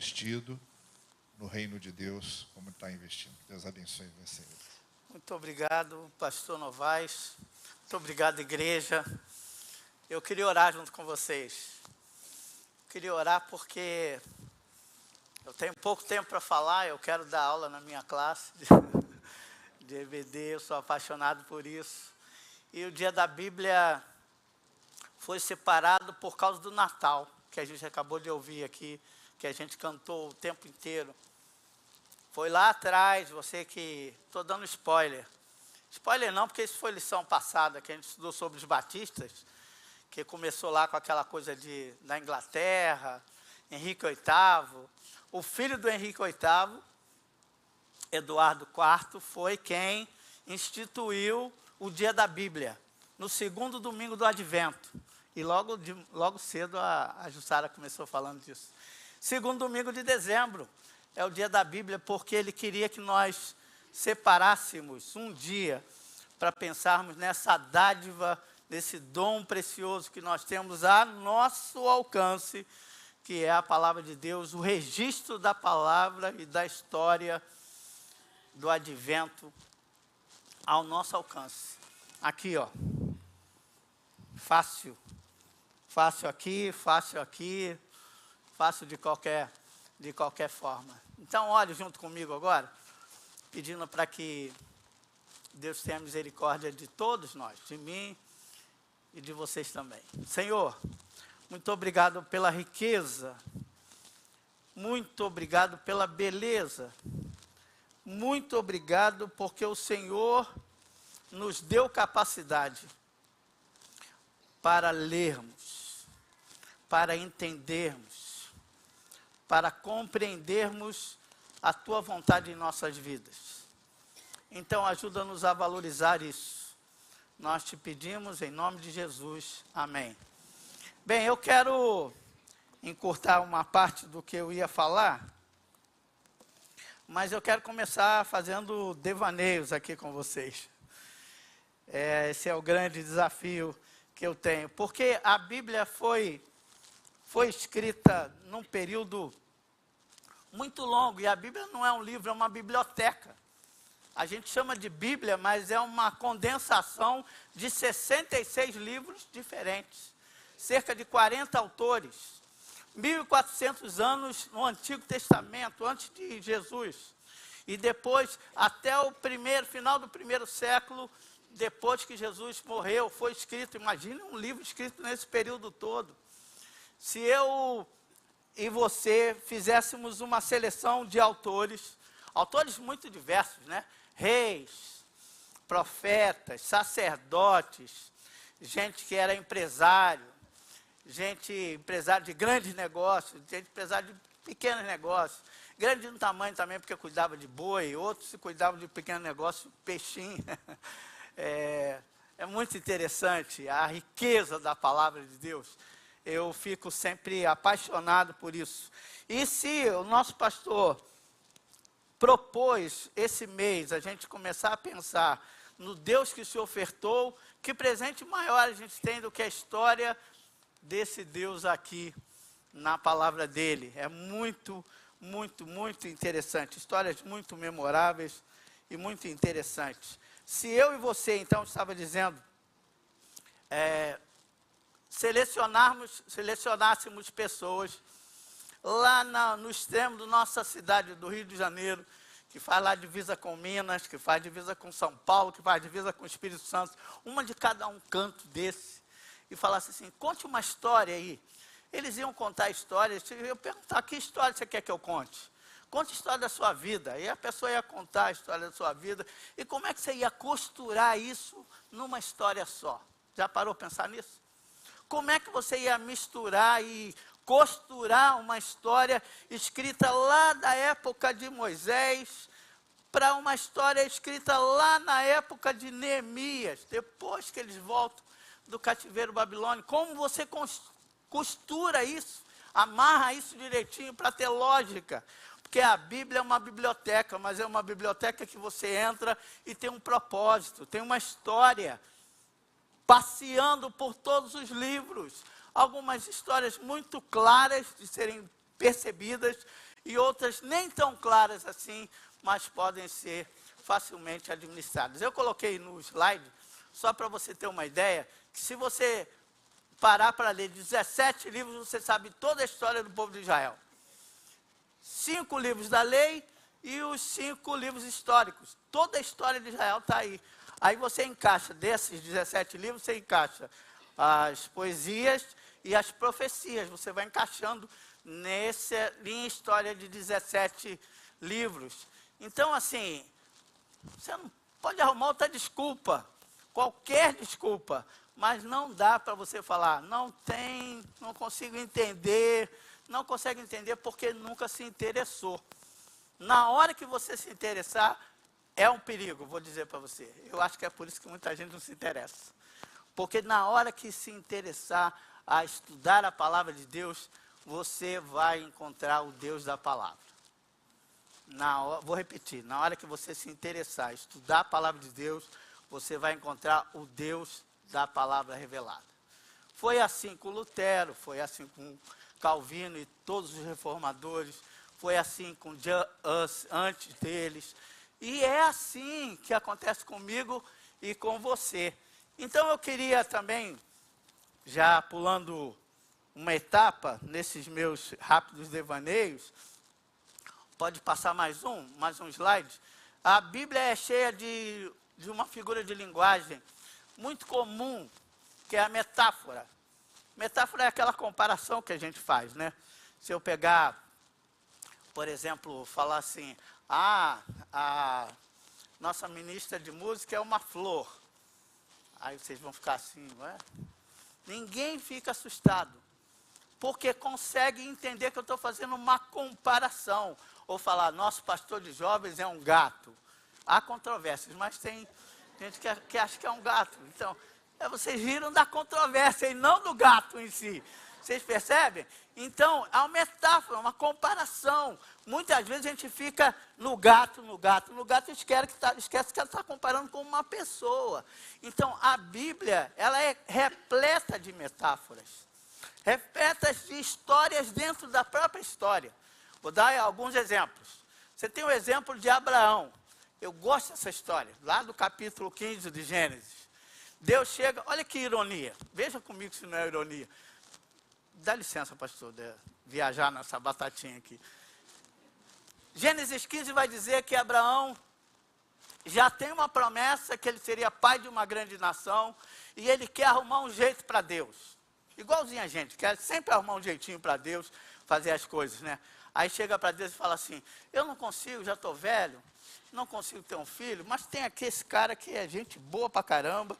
investido no reino de Deus, como está investindo. Deus abençoe você. Muito obrigado, pastor Novaes. Muito obrigado, igreja. Eu queria orar junto com vocês. Queria orar porque eu tenho pouco tempo para falar, eu quero dar aula na minha classe de EBD, eu sou apaixonado por isso. E o dia da Bíblia foi separado por causa do Natal, que a gente acabou de ouvir aqui, que a gente cantou o tempo inteiro. Foi lá atrás, você que... Estou dando spoiler. Spoiler não, porque isso foi lição passada, que a gente estudou sobre os batistas, que começou lá com aquela coisa da Inglaterra, Henrique VIII. O filho do Henrique VIII, Eduardo IV, foi quem instituiu o dia da Bíblia, no segundo domingo do Advento. E logo cedo a Jussara começou falando disso. Segundo domingo de dezembro é o dia da Bíblia, porque ele queria que nós separássemos um dia para pensarmos nessa dádiva, nesse dom precioso que nós temos a nosso alcance, que é a palavra de Deus, o registro da palavra e da história do Advento ao nosso alcance. Aqui, ó. Fácil. Fácil aqui, fácil de qualquer forma. Então, olhe junto comigo agora, pedindo para que Deus tenha misericórdia de todos nós, de mim e de vocês também. Senhor, muito obrigado pela riqueza, muito obrigado pela beleza, muito obrigado porque o Senhor nos deu capacidade para lermos, para entendermos, para compreendermos a Tua vontade em nossas vidas. Então, ajuda-nos a valorizar isso. Nós te pedimos em nome de Jesus. Amém. Bem, eu quero encurtar uma parte do que eu ia falar, mas eu quero começar fazendo devaneios aqui com vocês. Esse é o grande desafio que eu tenho, porque a Bíblia foi escrita num período muito longo, e a Bíblia não é um livro, é uma biblioteca. A gente chama de Bíblia, mas é uma condensação de 66 livros diferentes, cerca de 40 autores, 1.400 anos no Antigo Testamento, antes de Jesus, e depois, até o final do primeiro século, depois que Jesus morreu, foi escrito. Imagine um livro escrito nesse período todo. Se eu e você fizéssemos uma seleção de autores muito diversos, né? Reis, profetas, sacerdotes, gente que era empresário de grandes negócios, gente empresário de pequenos negócios, grande no tamanho também, porque cuidava de boi, outros se cuidavam de pequeno negócio, peixinho. É muito interessante a riqueza da palavra de Deus. Eu fico sempre apaixonado por isso. E se o nosso pastor propôs esse mês a gente começar a pensar no Deus que se ofertou, que presente maior a gente tem do que a história desse Deus aqui na palavra dele. É muito, muito, muito interessante. Histórias muito memoráveis e muito interessantes. Se eu e você, então, estava dizendo, selecionássemos pessoas lá no extremo da nossa cidade, do Rio de Janeiro, que faz lá divisa com Minas, que faz divisa com São Paulo, que faz divisa com o Espírito Santo, uma de cada um canto desse, e falasse assim, conte uma história aí. Eles iam contar histórias, eu ia perguntar, que história você quer que eu conte? Conte a história da sua vida. E a pessoa ia contar a história da sua vida. E como é que você ia costurar isso numa história só? Já parou para pensar nisso? Como é que você ia misturar e costurar uma história escrita lá da época de Moisés para uma história escrita lá na época de Neemias, depois que eles voltam do cativeiro babilônico? Como você costura isso, amarra isso direitinho para ter lógica? Porque a Bíblia é uma biblioteca, mas é uma biblioteca que você entra e tem um propósito, tem uma história, passeando por todos os livros. Algumas histórias muito claras de serem percebidas e outras nem tão claras assim, mas podem ser facilmente administradas. Eu coloquei no slide, só para você ter uma ideia, que se você parar para ler 17 livros, você sabe toda a história do povo de Israel. 5 livros da lei e os 5 livros históricos. Toda a história de Israel está aí. Aí você encaixa, desses 17 livros, você encaixa as poesias e as profecias. Você vai encaixando nessa linha história de 17 livros. Então, assim, você não pode arrumar outra desculpa, qualquer desculpa, mas não dá para você falar, não consigo entender, não consegue entender porque nunca se interessou. Na hora que você se interessar, é um perigo, vou dizer para você. Eu acho que é por isso que muita gente não se interessa. Porque na hora que se interessar a estudar a palavra de Deus, você vai encontrar o Deus da palavra. Vou repetir, na hora que você se interessar a estudar a palavra de Deus, você vai encontrar o Deus da palavra revelada. Foi assim com Lutero, foi assim com Calvino e todos os reformadores, foi assim com John Hus antes deles, e é assim que acontece comigo e com você. Então eu queria também, já pulando uma etapa nesses meus rápidos devaneios, pode passar mais um slide. A Bíblia é cheia de uma figura de linguagem muito comum, que é a metáfora. Metáfora é aquela comparação que a gente faz, né? Se eu pegar, por exemplo, falar assim, a nossa ministra de música é uma flor. Aí vocês vão ficar assim, não é? Ninguém fica assustado, porque consegue entender que eu estou fazendo uma comparação. Ou falar, nosso pastor de jovens é um gato. Há controvérsias, mas tem gente que acha que é um gato. Então, vocês riram da controvérsia e não do gato em si. Vocês percebem? Então, é uma metáfora, uma comparação. Muitas vezes a gente fica no gato e esquece que ela está comparando com uma pessoa. Então, a Bíblia, ela é repleta de metáforas. Repletas de histórias dentro da própria história. Vou dar alguns exemplos. Você tem o exemplo de Abraão. Eu gosto dessa história, lá do capítulo 15 de Gênesis. Deus chega, olha que ironia. Veja comigo se não é ironia. Dá licença, pastor, de viajar nessa batatinha aqui. Gênesis 15 vai dizer que Abraão já tem uma promessa que ele seria pai de uma grande nação e ele quer arrumar um jeito para Deus. Igualzinho a gente, quer sempre arrumar um jeitinho para Deus fazer as coisas, né? Aí chega para Deus e fala assim, eu não consigo, já estou velho, não consigo ter um filho, mas tem aqui esse cara que é gente boa pra caramba.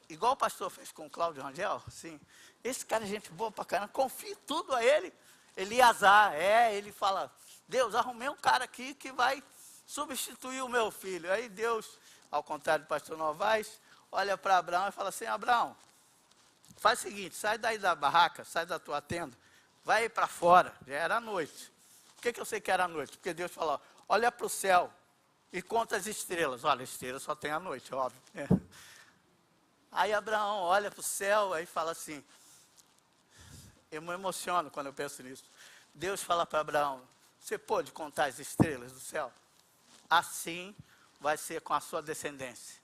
Igual o pastor fez com o Cláudio Rangel, assim, esse cara é gente boa pra caramba, confie tudo a ele. Eliasar, ele fala, Deus, arrumei um cara aqui que vai substituir o meu filho. Aí Deus, ao contrário do pastor Novaes, olha para Abraão e fala assim, Abraão, faz o seguinte, sai daí da barraca, sai da tua tenda, vai para fora, já era noite. Por que eu sei que era noite? Porque Deus falou, olha para o céu e conta as estrelas. Olha, estrelas só tem à noite, óbvio. Aí Abraão olha para o céu e fala assim, eu me emociono quando eu penso nisso. Deus fala para Abraão, você pode contar as estrelas do céu? Assim vai ser com a sua descendência.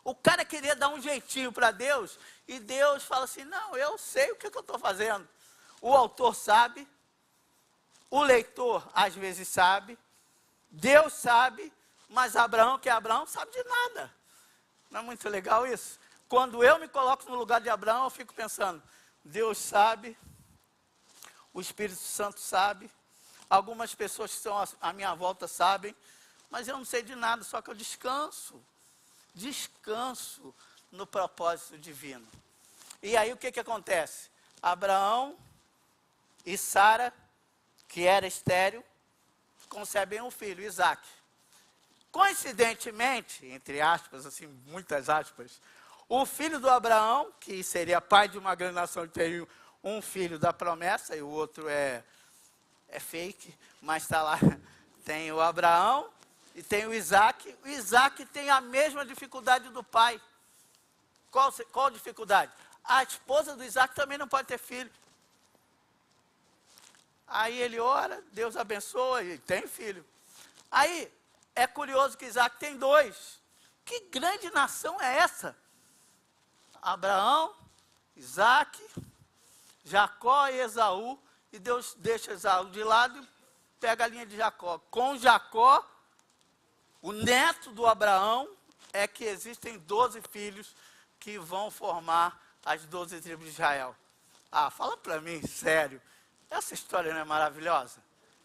O cara queria dar um jeitinho para Deus, e Deus fala assim, não, eu sei o que eu estou fazendo. O autor sabe, o leitor às vezes sabe, Deus sabe, mas Abraão, que é Abraão, sabe de nada. Não é muito legal isso? Quando eu me coloco no lugar de Abraão, eu fico pensando, Deus sabe, o Espírito Santo sabe, algumas pessoas que estão à minha volta sabem, mas eu não sei de nada, só que eu descanso no propósito divino. E aí o que acontece? Abraão e Sara, que era estéril, concebem um filho, Isaac. Coincidentemente, entre aspas, assim, muitas aspas, o filho do Abraão, que seria pai de uma grande nação, tem um filho da promessa, e o outro é fake, mas está lá, tem o Abraão e tem o Isaac. O Isaac tem a mesma dificuldade do pai. Qual dificuldade? A esposa do Isaac também não pode ter filho. Aí ele ora, Deus abençoa e tem filho. Aí é curioso que Isaac tem 2. Que grande nação é essa? Abraão, Isaac, Jacó e Esaú. E Deus deixa Esaú de lado e pega a linha de Jacó. Com Jacó, o neto do Abraão, é que existem 12 filhos que vão formar as 12 tribos de Israel. Ah, fala para mim, sério. Essa história não é maravilhosa?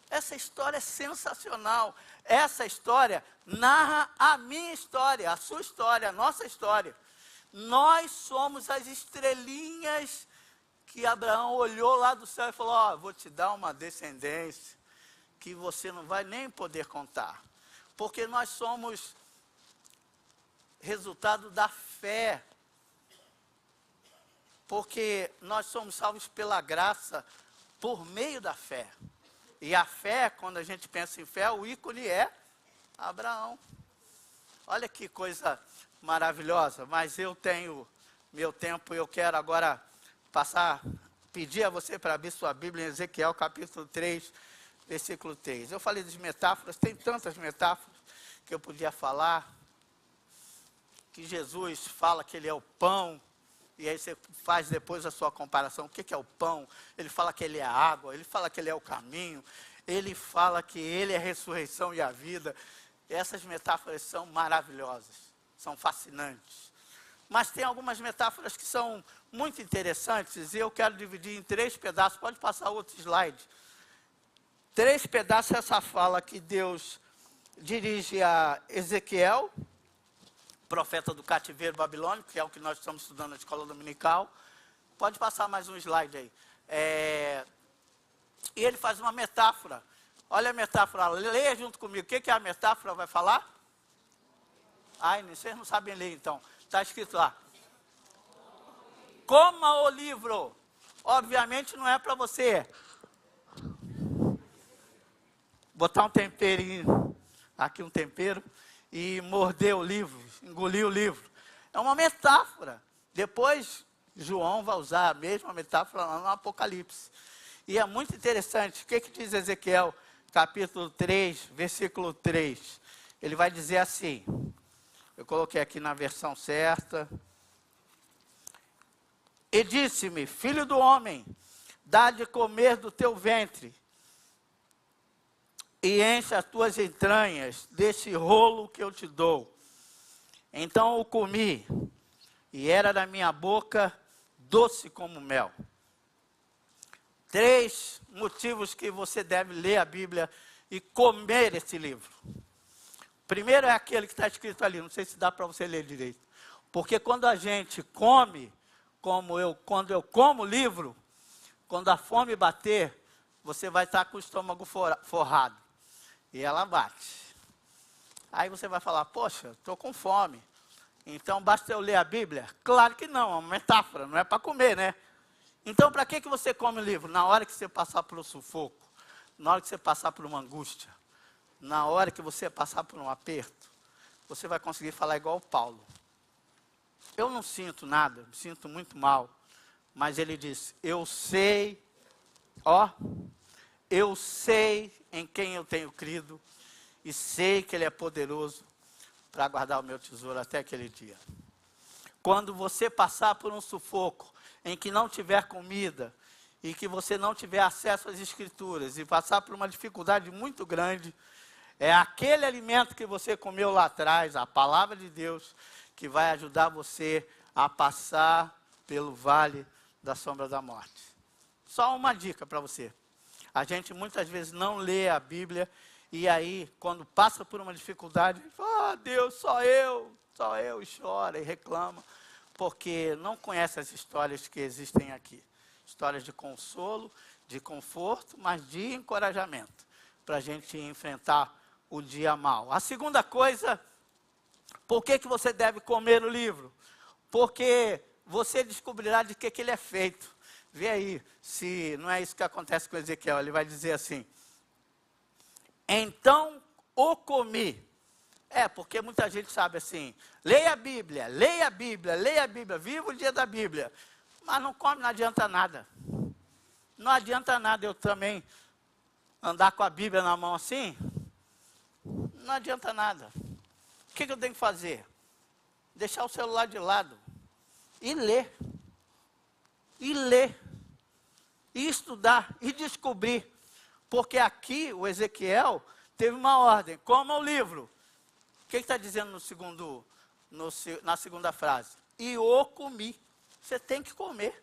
Essa história é sensacional. Essa história narra a minha história, a sua história, a nossa história. Nós somos as estrelinhas que Abraão olhou lá do céu e falou, ó, vou te dar uma descendência que você não vai nem poder contar. Porque nós somos resultado da fé. Porque nós somos salvos pela graça por meio da fé. E a fé, quando a gente pensa em fé, o ícone é Abraão. Olha que coisa maravilhosa. Mas eu tenho meu tempo, eu quero agora pedir a você para abrir sua Bíblia em Ezequiel capítulo 3, versículo 3. Eu falei das metáforas, tem tantas metáforas que eu podia falar. Que Jesus fala que ele é o pão. E aí você faz depois a sua comparação. O que é o pão? Ele fala que ele é a água. Ele fala que ele é o caminho. Ele fala que ele é a ressurreição e a vida. Essas metáforas são maravilhosas. São fascinantes. Mas tem algumas metáforas que são muito interessantes. E eu quero dividir em 3 pedaços. Pode passar outro slide. 3 pedaços essa fala que Deus dirige a Ezequiel, profeta do cativeiro babilônico, que é o que nós estamos estudando na escola dominical. Pode passar mais um slide aí. E ele faz uma metáfora. Olha a metáfora, leia junto comigo. O que a metáfora vai falar? Ai, vocês não sabem ler então. Está escrito lá. Coma o livro. Obviamente não é para você botar um temperinho, aqui um tempero, e morder o livro, engolir o livro. É uma metáfora. Depois, João vai usar a mesma metáfora lá no Apocalipse. E é muito interessante. O que diz Ezequiel, capítulo 3, versículo 3? Ele vai dizer assim, eu coloquei aqui na versão certa. E disse-me, filho do homem, dá de comer do teu ventre, e enche as tuas entranhas desse rolo que eu te dou. Então o comi, e era da minha boca doce como mel. 3 motivos que você deve ler a Bíblia e comer esse livro. Primeiro é aquele que está escrito ali, não sei se dá para você ler direito. Porque quando a gente come, quando eu como o livro, quando a fome bater, você vai estar com o estômago forrado. E ela bate. Aí você vai falar, poxa, estou com fome. Então basta eu ler a Bíblia? Claro que não, é uma metáfora, não é para comer, né? Então para que você come o livro? Na hora que você passar por um sufoco, na hora que você passar por uma angústia, na hora que você passar por um aperto, você vai conseguir falar igual o Paulo. Eu não sinto nada, me sinto muito mal. Mas ele diz, eu sei em quem eu tenho crido e sei que ele é poderoso para guardar o meu tesouro até aquele dia. Quando você passar por um sufoco em que não tiver comida e que você não tiver acesso às escrituras e passar por uma dificuldade muito grande, é aquele alimento que você comeu lá atrás, a palavra de Deus, que vai ajudar você a passar pelo vale da sombra da morte. Só uma dica para você. A gente muitas vezes não lê a Bíblia e aí, quando passa por uma dificuldade, fala, Deus, só eu, e chora e reclama, porque não conhece as histórias que existem aqui. Histórias de consolo, de conforto, mas de encorajamento, para a gente enfrentar o dia mau. A segunda coisa, por que você deve comer o livro? Porque você descobrirá de que ele é feito. Vê aí, se não é isso que acontece com Ezequiel, ele vai dizer assim, então o comi. Porque muita gente sabe assim, leia a Bíblia, viva o dia da Bíblia. Mas não come, não adianta nada. Não adianta nada, eu também andar com a Bíblia na mão assim, não adianta nada. O que eu tenho que fazer? Deixar o celular de lado e ler. E ler. E estudar. E descobrir. Porque aqui o Ezequiel teve uma ordem. Coma o livro. O que está dizendo na segunda frase? E o comi. Você tem que comer.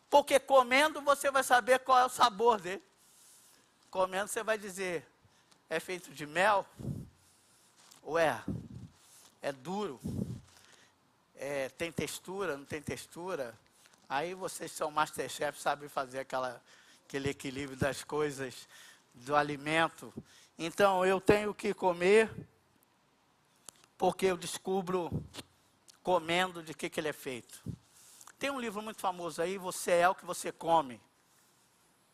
Porque comendo você vai saber qual é o sabor dele. Comendo você vai dizer, é feito de mel? Ou é duro? Tem textura, não tem textura? Aí vocês são masterchef, sabem fazer aquele equilíbrio das coisas, do alimento. Então eu tenho que comer, porque eu descubro comendo de que ele é feito. Tem um livro muito famoso aí, Você é o que você come.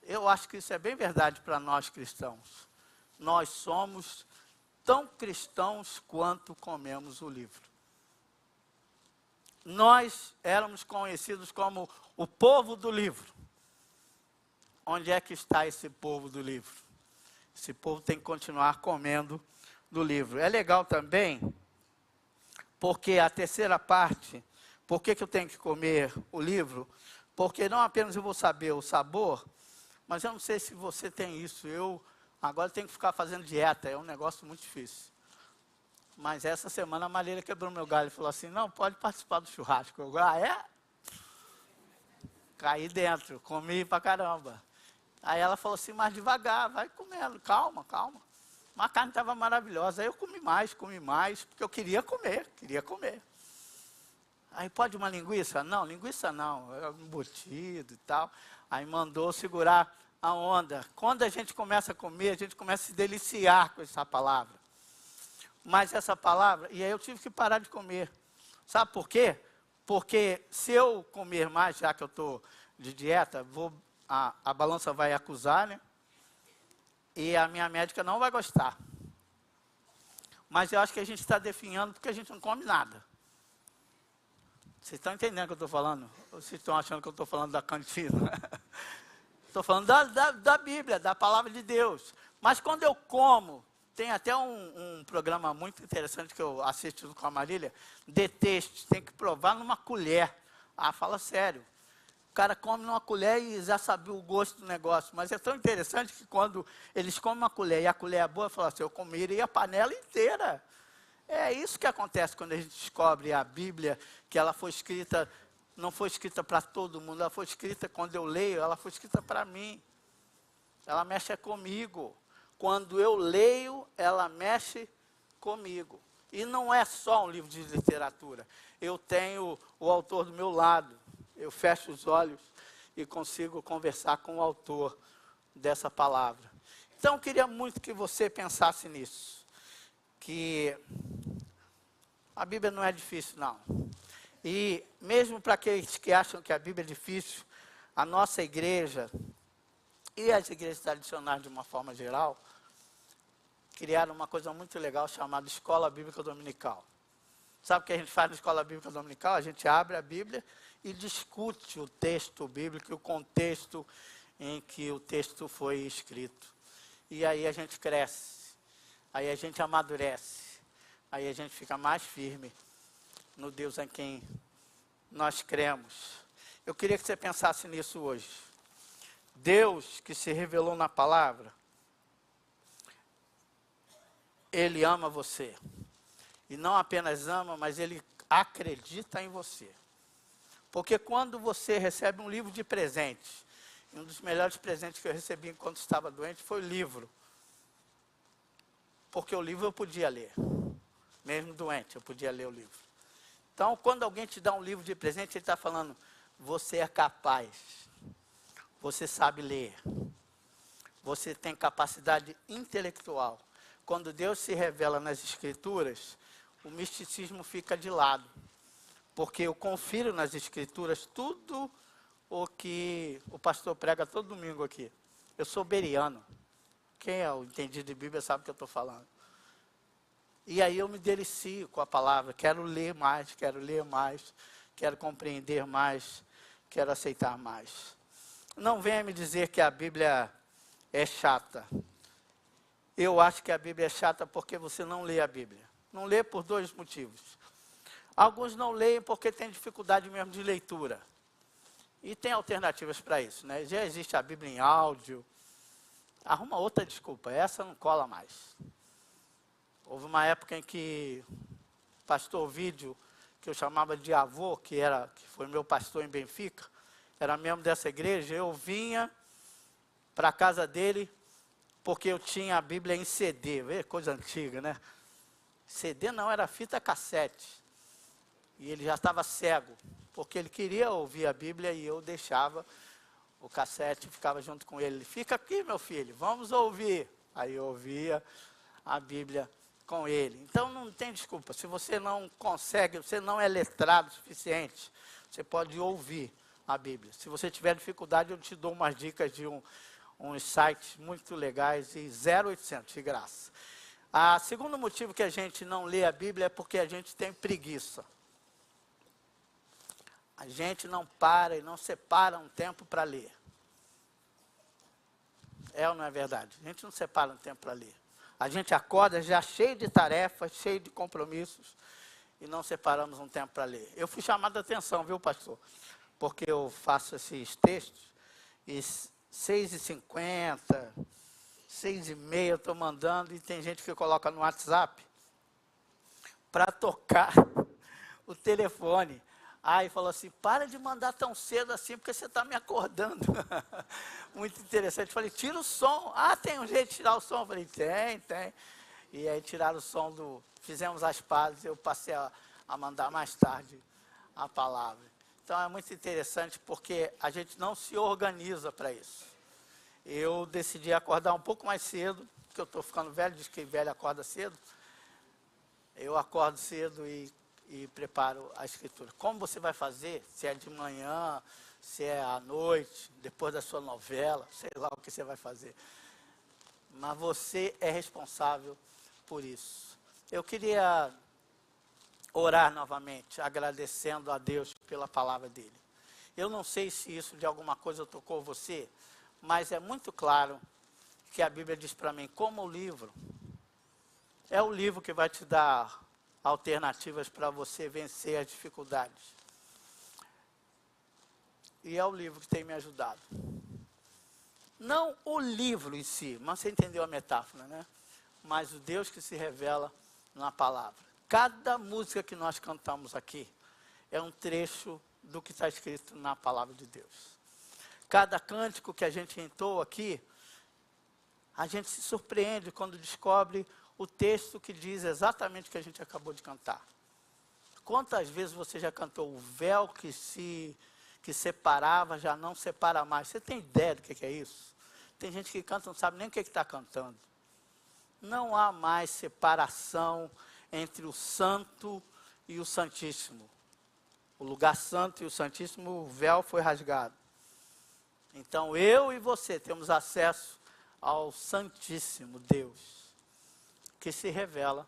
Eu acho que isso é bem verdade para nós cristãos. Nós somos tão cristãos quanto comemos o livro. Nós éramos conhecidos como o povo do livro. Onde é que está esse povo do livro? Esse povo tem que continuar comendo do livro. É legal também, porque a terceira parte, por que eu tenho que comer o livro? Porque não apenas eu vou saber o sabor, mas eu não sei se você tem isso. Eu agora tenho que ficar fazendo dieta, é um negócio muito difícil. Mas essa semana a Marília quebrou meu galho e falou assim, não, pode participar do churrasco. Eu, Caí dentro, comi pra caramba. Aí ela falou assim, mas devagar, vai comendo, calma. Mas a carne estava maravilhosa. Aí eu comi mais, porque eu queria comer. Aí pode uma linguiça? Não, linguiça não, é embutido e tal. Aí mandou segurar a onda. Quando a gente começa a comer, a gente começa a se deliciar com essa palavra. Mas essa palavra, e aí eu tive que parar de comer. Sabe por quê? Porque se eu comer mais, já que eu estou de dieta, a balança vai acusar, né? E a minha médica não vai gostar. Mas eu acho que a gente está definhando porque a gente não come nada. Vocês estão entendendo o que eu estou falando? Ou vocês estão achando que eu estou falando da cantina? Estou falando da Bíblia, da palavra de Deus. Mas quando eu como, tem até um programa muito interessante que eu assisto com a Marília, Deteste, tem que provar numa colher. Fala sério. O cara come numa colher e já sabe o gosto do negócio. Mas é tão interessante que quando eles comem uma colher e a colher é boa, fala assim, eu comeria a panela inteira. É isso que acontece quando a gente descobre a Bíblia, que ela foi escrita, não foi escrita para todo mundo, ela foi escrita, quando eu leio, ela foi escrita para mim. Ela mexe comigo. Quando eu leio, ela mexe comigo. E não é só um livro de literatura. Eu tenho o autor do meu lado. Eu fecho os olhos e consigo conversar com o autor dessa palavra. Então, eu queria muito que você pensasse nisso. Que a Bíblia não é difícil, não. E mesmo para aqueles que acham que a Bíblia é difícil, a nossa igreja e as igrejas tradicionais de uma forma geral, criaram uma coisa muito legal chamada Escola Bíblica Dominical. Sabe o que a gente faz na Escola Bíblica Dominical? A gente abre a Bíblia e discute o texto bíblico e o contexto em que o texto foi escrito. E aí a gente cresce. Aí a gente amadurece, aí a gente fica mais firme no Deus em quem nós cremos. Eu queria que você pensasse nisso hoje. Deus que se revelou na palavra, Ele ama você. E não apenas ama, mas Ele acredita em você. Porque quando você recebe um livro de presente, um dos melhores presentes que eu recebi enquanto estava doente foi o livro. Porque o livro eu podia ler. Mesmo doente, eu podia ler o livro. Então, quando alguém te dá um livro de presente, ele está falando, você é capaz. Você sabe ler. Você tem capacidade intelectual. Quando Deus se revela nas Escrituras, o misticismo fica de lado. Porque eu confiro nas Escrituras tudo o que o pastor prega todo domingo aqui. Eu sou beriano. Quem é o entendido de Bíblia sabe o que eu estou falando. E aí eu me delicio com a palavra. Quero ler mais, quero compreender mais, quero aceitar mais. Não venha me dizer que a Bíblia é chata. Eu acho que a Bíblia é chata porque você não lê a Bíblia. Não lê por dois motivos. Alguns não leem porque têm dificuldade mesmo de leitura. E tem alternativas para isso, né? Já existe a Bíblia em áudio. Arruma outra desculpa, essa não cola mais. Houve uma época em que o pastor Ovídio, que eu chamava de avô, que foi meu pastor em Benfica, era membro dessa igreja, eu vinha para a casa dele porque eu tinha a Bíblia em CD, vê, coisa antiga, né? CD não, era fita cassete. E ele já estava cego, porque ele queria ouvir a Bíblia e eu deixava o cassete e ficava junto com ele. Ele, fica aqui, meu filho, vamos ouvir. Aí eu ouvia a Bíblia com ele. Então não tem desculpa, se você não consegue, você não é letrado o suficiente, você pode ouvir a Bíblia. Se você tiver dificuldade, eu te dou umas dicas de uns sites muito legais e 0800 de graça. O segundo motivo que a gente não lê a Bíblia é porque a gente tem preguiça. A gente não para e não separa um tempo para ler. É ou não é verdade? A gente não separa um tempo para ler. A gente acorda já cheio de tarefas, cheio de compromissos, e não separamos um tempo para ler. Eu fui chamado a atenção, viu, pastor? Porque eu faço esses textos, e 6h50, 6h30 eu estou mandando, e tem gente que coloca no WhatsApp para tocar o telefone. Aí falou assim, para de mandar tão cedo assim, porque você está me acordando. Muito interessante. Falei, tira o som. Tem um jeito de tirar o som. Falei, tem. E aí tiraram o som fizemos as pazes, eu passei a mandar mais tarde a palavra. Então é muito interessante porque a gente não se organiza para isso. Eu decidi acordar um pouco mais cedo, porque eu estou ficando velho, diz que velho acorda cedo. Eu acordo cedo e preparo a escritura. Como você vai fazer? Se é de manhã, se é à noite, depois da sua novela, sei lá o que você vai fazer. Mas você é responsável por isso. Eu queria orar novamente, agradecendo a Deus pela palavra dele. Eu não sei se isso de alguma coisa tocou você, mas é muito claro que a Bíblia diz para mim, como o livro, é o livro que vai te dar alternativas para você vencer as dificuldades. E é o livro que tem me ajudado. Não o livro em si, mas você entendeu a metáfora, né? Mas o Deus que se revela na palavra. Cada música que nós cantamos aqui é um trecho do que está escrito na palavra de Deus. Cada cântico que a gente entoa aqui, a gente se surpreende quando descobre o texto que diz exatamente o que a gente acabou de cantar. Quantas vezes você já cantou o véu que separava, já não separa mais? Você tem ideia do que é isso? Tem gente que canta e não sabe nem o que está cantando. Não há mais separação entre o santo e o santíssimo. O lugar santo e o santíssimo, o véu foi rasgado. Então eu e você temos acesso ao santíssimo Deus, que se revela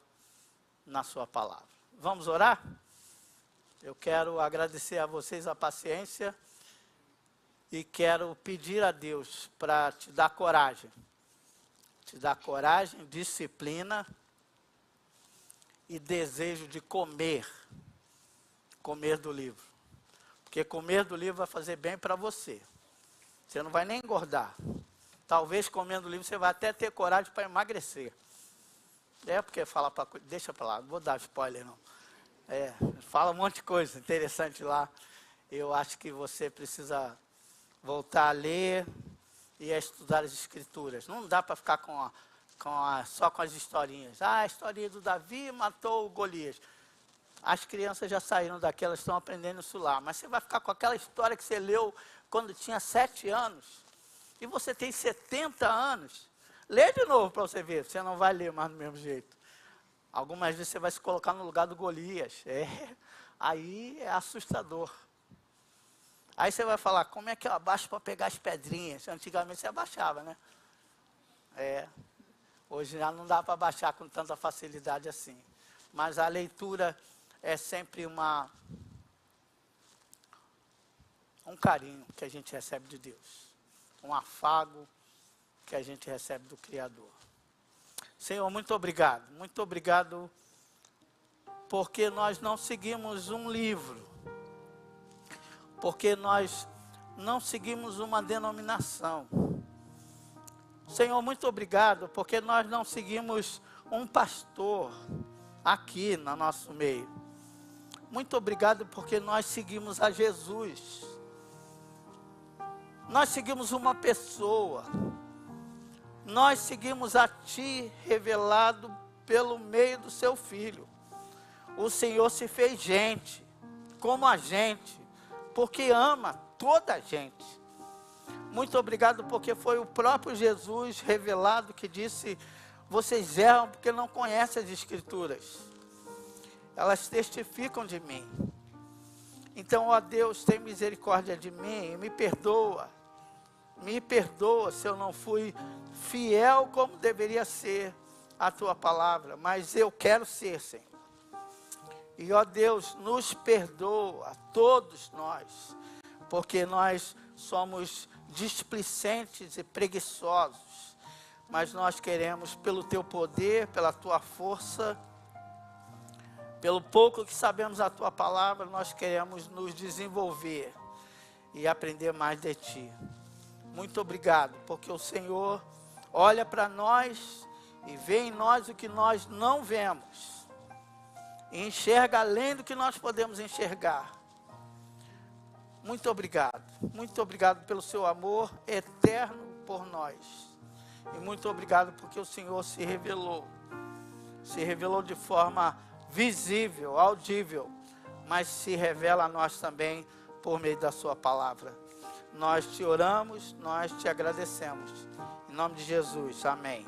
na sua palavra. Vamos orar? Eu quero agradecer a vocês a paciência e quero pedir a Deus para te dar coragem. Te dar coragem, disciplina e desejo de comer do livro. Porque comer do livro vai fazer bem para você. Você não vai nem engordar. Talvez comendo o livro você vai até ter coragem para emagrecer. Porque fala para... Deixa para lá, não vou dar spoiler não. Fala um monte de coisa interessante lá. Eu acho que você precisa voltar a ler e a estudar as escrituras. Não dá para ficar só com as historinhas. A historinha do Davi matou o Golias. As crianças já saíram daquelas, estão aprendendo isso lá. Mas você vai ficar com aquela história que você leu quando tinha 7 anos. E você tem 70 anos. Lê de novo para você ver. Você não vai ler mais do mesmo jeito. Algumas vezes você vai se colocar no lugar do Golias. Aí é assustador. Aí você vai falar, como é que eu abaixo para pegar as pedrinhas? Antigamente você abaixava, né? Hoje já não dá para abaixar com tanta facilidade assim. Mas a leitura é sempre um carinho que a gente recebe de Deus. Um afago que a gente recebe do Criador. Senhor, muito obrigado. Muito obrigado porque nós não seguimos um livro, porque nós não seguimos uma denominação. Senhor, muito obrigado porque nós não seguimos um pastor aqui no nosso meio. Muito obrigado porque nós seguimos a Jesus. Nós seguimos uma pessoa. Nós seguimos a Ti revelado pelo meio do Seu Filho. O Senhor se fez gente, como a gente, porque ama toda a gente. Muito obrigado porque foi o próprio Jesus revelado que disse: vocês erram porque não conhecem as Escrituras. Elas testificam de mim. Então, ó Deus, tem misericórdia de mim e me perdoa. Me perdoa se eu não fui fiel como deveria ser a Tua palavra, mas eu quero ser, Senhor. E ó Deus, nos perdoa, todos nós, porque nós somos displicentes e preguiçosos, mas nós queremos, pelo Teu poder, pela Tua força, pelo pouco que sabemos a Tua palavra, nós queremos nos desenvolver e aprender mais de Ti. Muito obrigado, porque o Senhor olha para nós e vê em nós o que nós não vemos. E enxerga além do que nós podemos enxergar. Muito obrigado pelo Seu amor eterno por nós. E muito obrigado porque o Senhor se revelou de forma visível, audível, mas se revela a nós também por meio da Sua palavra. Nós Te oramos, nós Te agradecemos. Em nome de Jesus, amém.